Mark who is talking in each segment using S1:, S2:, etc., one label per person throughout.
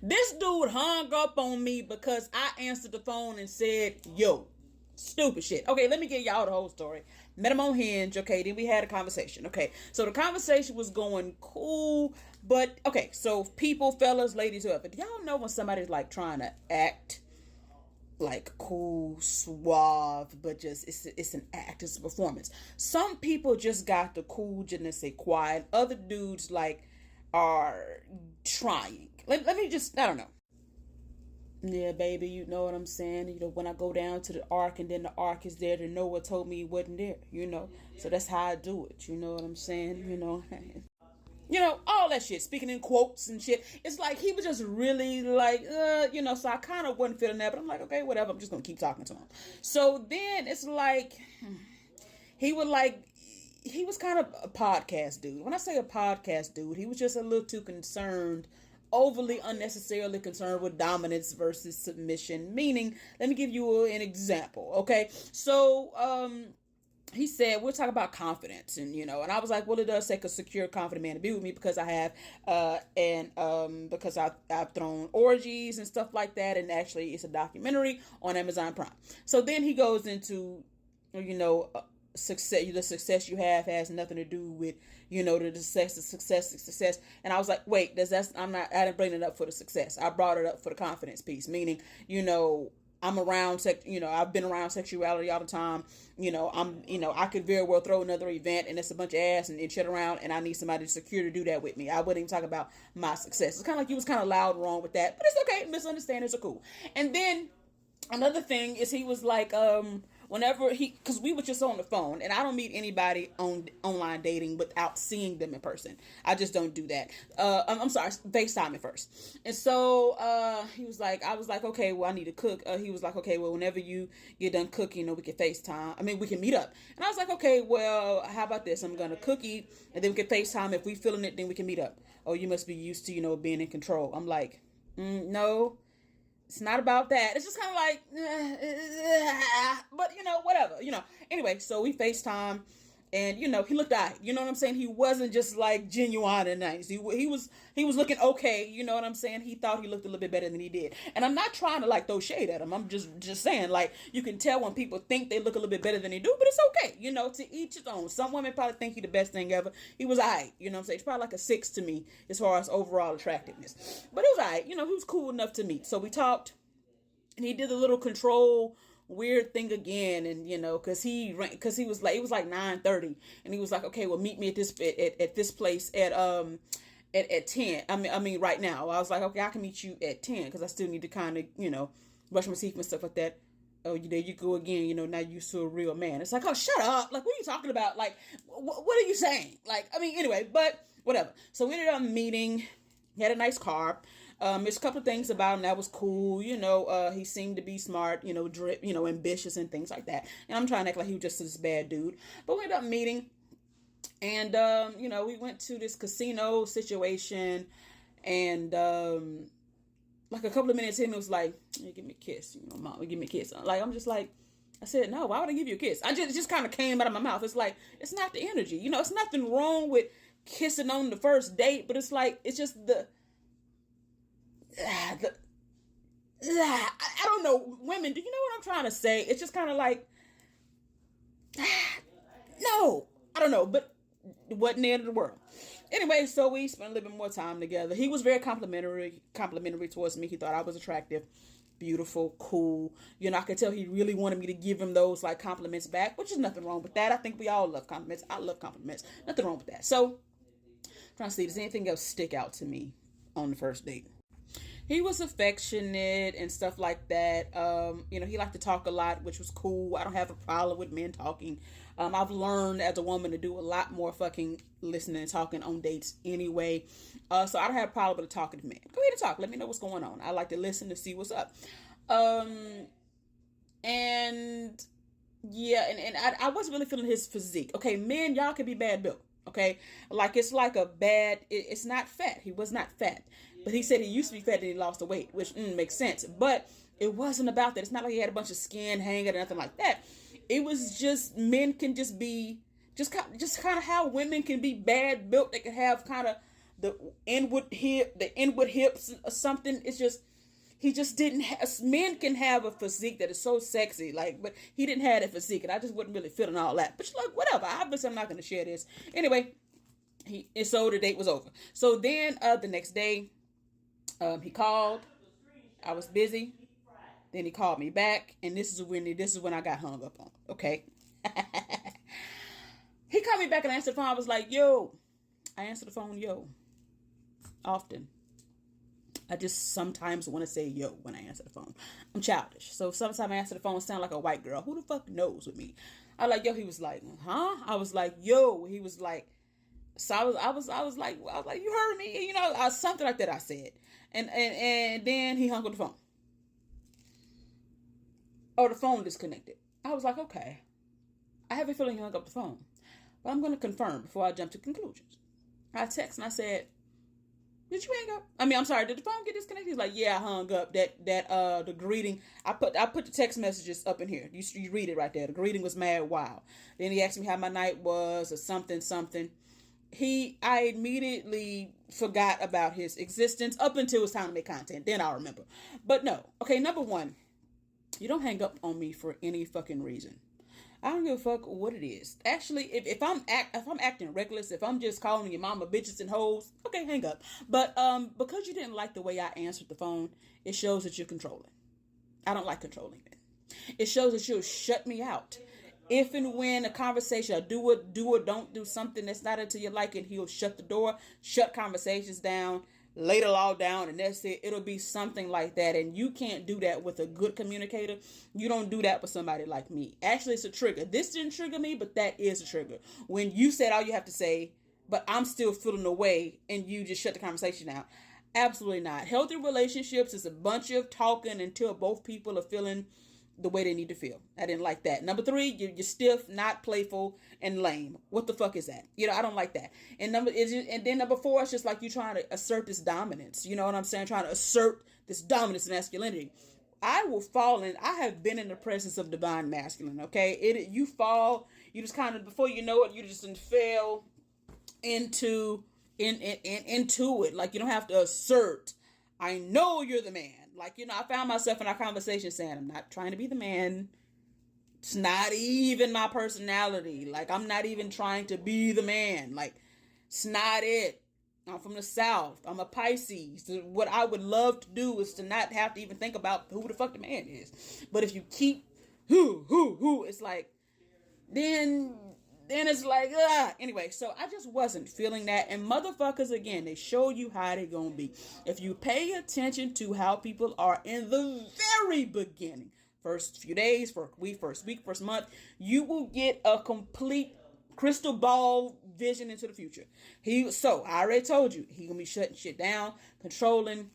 S1: This dude hung up on me because I answered the phone and said, yo. Stupid shit. Okay, let me get y'all the whole story. Met him on Hinge. Okay, then we had a conversation. Okay, so the conversation was going cool, but okay, so people, fellas, ladies, whoever, do y'all know when somebody's like trying to act like cool, suave, but just it's an act, it's a performance. Some people just got the cool, je ne sais quoi, and other dudes like are trying. Let me just, I don't know. Yeah, baby, you know what I'm saying? You know, when I go down to the ark and then the ark is there, the Noah told me he wasn't there, you know? So that's how I do it, you know what I'm saying? You know, all that shit, speaking in quotes and shit. It's like he was just really like, so I kind of wasn't feeling that, but I'm like, okay, whatever, I'm just going to keep talking to him. So then it's like, he would like, he was kind of a podcast dude. When I say a podcast dude, he was just a little too concerned, overly unnecessarily concerned with dominance versus submission. Meaning, let me give you an example. Okay, so he said we'll talk about confidence, and and I was like, well, it does take a secure, confident man to be with me because I have because I've thrown orgies and stuff like that, and actually it's a documentary on Amazon Prime. So then he goes into success. The success you have has nothing to do with the success. And I was like, wait, I didn't bring it up for the success. I brought it up for the confidence piece, meaning I'm around I've been around sexuality all the time. I could very well throw another event and it's a bunch of ass and shit around, and I need somebody secure to do that with me. I wouldn't even talk about my success. It's kind of like you was kind of loud and wrong with that, but it's okay. Misunderstandings are cool. And then another thing is he was like, whenever because we were just on the phone, and I don't meet anybody on online dating without seeing them in person. I just don't do that. I'm sorry, FaceTime at first. And so he was like, I was like, okay, well, I need to cook. He was like, okay, well, whenever you get done cooking, we can FaceTime. I mean, we can meet up. And I was like, okay, well, how about this? I'm gonna cook, eat, and then we can FaceTime. If we feeling it, then we can meet up. Oh, you must be used to being in control. I'm like, no. It's not about that. It's just kind of like, but whatever, Anyway, so we FaceTime, and he looked at, you know what I'm saying? He wasn't just like genuine and nice. He was looking okay, you know what I'm saying? He thought he looked a little bit better than he did. And I'm not trying to like throw shade at him. I'm just saying, like, you can tell when people think they look a little bit better than they do, but it's okay, to each his own. Some women probably think he the best thing ever. He was alright, you know what I'm saying? It's probably like a 6 to me as far as overall attractiveness. But it was alright, he was cool enough to meet. So we talked, and he did a little control weird thing again, and because he was like, it was like 9:30, and he was like, okay, well, meet me at this place at 10. I mean right now. I was like, okay, I can meet you at 10 because I still need to kind of brush my teeth and stuff like that. Oh, there you go again. Now you're so a real man. It's like, oh, shut up. Like, what are you talking about? Like, what are you saying? Like, I mean, anyway, but whatever. So we ended up meeting. He had a nice car. There's a couple of things about him that was cool. He seemed to be smart, ambitious and things like that. And I'm trying to act like he was just this bad dude. But we ended up meeting, and, we went to this casino situation, and, like a couple of minutes in, it was like, hey, give me a kiss. Mom, give me a kiss. Like, I'm just like, I said, no, why would I give you a kiss? It just kind of came out of my mouth. It's like, it's not the energy. It's nothing wrong with kissing on the first date, but it's like, it's just I don't know, women, do you know what I'm trying to say? It's just kind of like, no, I don't know, but it wasn't the end of the world. Anyway, so we spent a little bit more time together. He was very complimentary towards me. He thought I was attractive, beautiful, cool. I could tell he really wanted me to give him those like compliments back, which is nothing wrong with that. I think we all love compliments. I love compliments. Nothing wrong with that. So, trying to see, does anything else stick out to me on the first date? He was affectionate and stuff like that. He liked to talk a lot, which was cool. I don't have a problem with men talking. I've learned as a woman to do a lot more fucking listening and talking on dates anyway. So I don't have a problem with a talkative man. Go ahead and talk. Let me know what's going on. I like to listen to see what's up. And yeah, and I wasn't really feeling his physique. Okay, men, y'all can be bad built. Okay, like it's like it's not fat. He was not fat, but he said he used to be fat and he lost the weight, which makes sense. But it wasn't about that. It's not like he had a bunch of skin hanging or nothing like that. It was just, men can just be just kind of how women can be bad built. They can have kind of the inward hips or something. It's just, he just didn't have, men can have a physique that is so sexy, like, but he didn't have that physique, and I just wasn't really feeling all that. But she's like, whatever, obviously I'm not going to share this. Anyway, so the date was over. So then the next day, he called. I was busy. Then he called me back, and this is when I got hung up on. Okay. He called me back and I answered the phone. I was like, yo. I answer the phone, yo. Often. I just sometimes want to say yo when I answer the phone. I'm childish. So sometimes I answer the phone, sound like a white girl. Who the fuck knows with me? I like, yo. He was like, huh? I was like, yo. He was like, so I was like, you heard me? You know, something like that I said. And then he hung up the phone. Oh, the phone disconnected. I was like, okay. I have a feeling he hung up the phone. But I'm going to confirm before I jump to conclusions. I text and I said, did you hang up? I'm sorry, did the phone get disconnected? He's like, yeah, I hung up. The greeting, I put the text messages up in here. You read it right there. The greeting was mad wow. Then he asked me how my night was or something. I immediately forgot about his existence up until it was time to make content. Then I'll remember. But no. Okay, number one, you don't hang up on me for any fucking reason. I don't give a fuck what it is. Actually, if I'm acting reckless, if I'm just calling your mama bitches and hoes, okay, hang up. But because you didn't like the way I answered the phone, it shows that you're controlling. I don't like controlling men. It shows that you'll shut me out. If and when a conversation, or do or don't do something that's not into your liking, he'll shut the door, shut conversations down, lay the law down, and that's it. It'll be something like that. And you can't do that with a good communicator. You don't do that with somebody like me. Actually, it's a trigger. This didn't trigger me, but that is a trigger. When you said all you have to say, but I'm still feeling away, and you just shut the conversation down. Absolutely not. Healthy relationships is a bunch of talking until both people are feeling the way they need to feel. I didn't like that. Number 3, you're stiff, not playful, and lame. What the fuck is that? You know, I don't like that. And then number 4, it's just like you trying to assert this dominance. You know what I'm saying? Trying to assert this dominance and masculinity. I will fall in. I have been in the presence of divine masculine. Okay, you fall. You just kind of, before you know it, you just fell into it. Like, you don't have to assert. I know you're the man. Like, you know, I found myself in our conversation saying, I'm not trying to be the man. It's not even my personality. Like, I'm not even trying to be the man. Like, it's not it. I'm from the South. I'm a Pisces. So what I would love to do is to not have to even think about who the fuck the man is. But if you keep who, it's like, then it's like, anyway, so I just wasn't feeling that. And motherfuckers, again, they show you how they gonna be. If you pay attention to how people are in the very beginning, first few days, first week, first month, you will get a complete crystal ball vision into the future. So I already told you, he gonna be shutting shit down, controlling,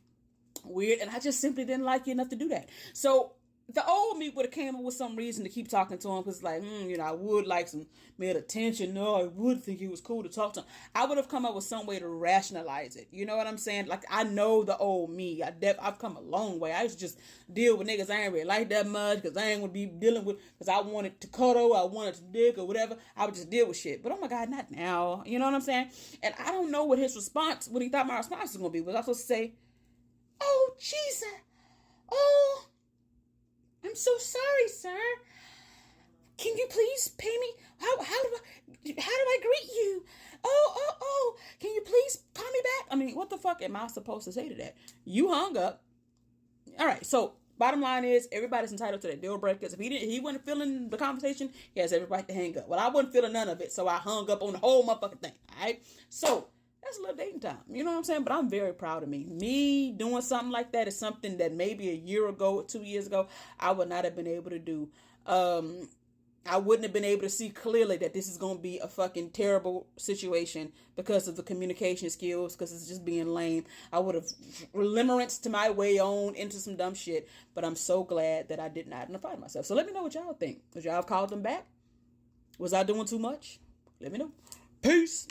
S1: weird, and I just simply didn't like you enough to do that. So the old me would have came up with some reason to keep talking to him, because like, you know, I would like some made attention. No, I would think he was cool to talk to him. I would have come up with some way to rationalize it. You know what I'm saying? Like, I know the old me. I've come a long way. I used to just deal with niggas I ain't really like that much, because I ain't gonna be dealing with, because I wanted to cuddle, I wanted to dick or whatever. I would just deal with shit. But oh my God, not now. You know what I'm saying? And I don't know what his response, what he thought my response was gonna be. Was I supposed to say, oh Jesus, oh, I'm so sorry, sir. Can you please pay me? How do I greet you? Oh. Can you please call me back? I mean, what the fuck am I supposed to say to that? You hung up. All right. So bottom line is, everybody's entitled to their deal breakers. If he wasn't feeling the conversation, he has every right to hang up. Well, I wasn't feeling none of it, so I hung up on the whole motherfucking thing. All right. So that's a little dating time. You know what I'm saying? But I'm very proud of me. Me doing something like that is something that maybe a year ago, 2 years ago, I would not have been able to do. I wouldn't have been able to see clearly that this is going to be a fucking terrible situation because of the communication skills, because it's just being lame. I would have limerence to my way on into some dumb shit, but I'm so glad that I did not identify myself. So let me know what y'all think. Would y'all have called them back? Was I doing too much? Let me know. Peace.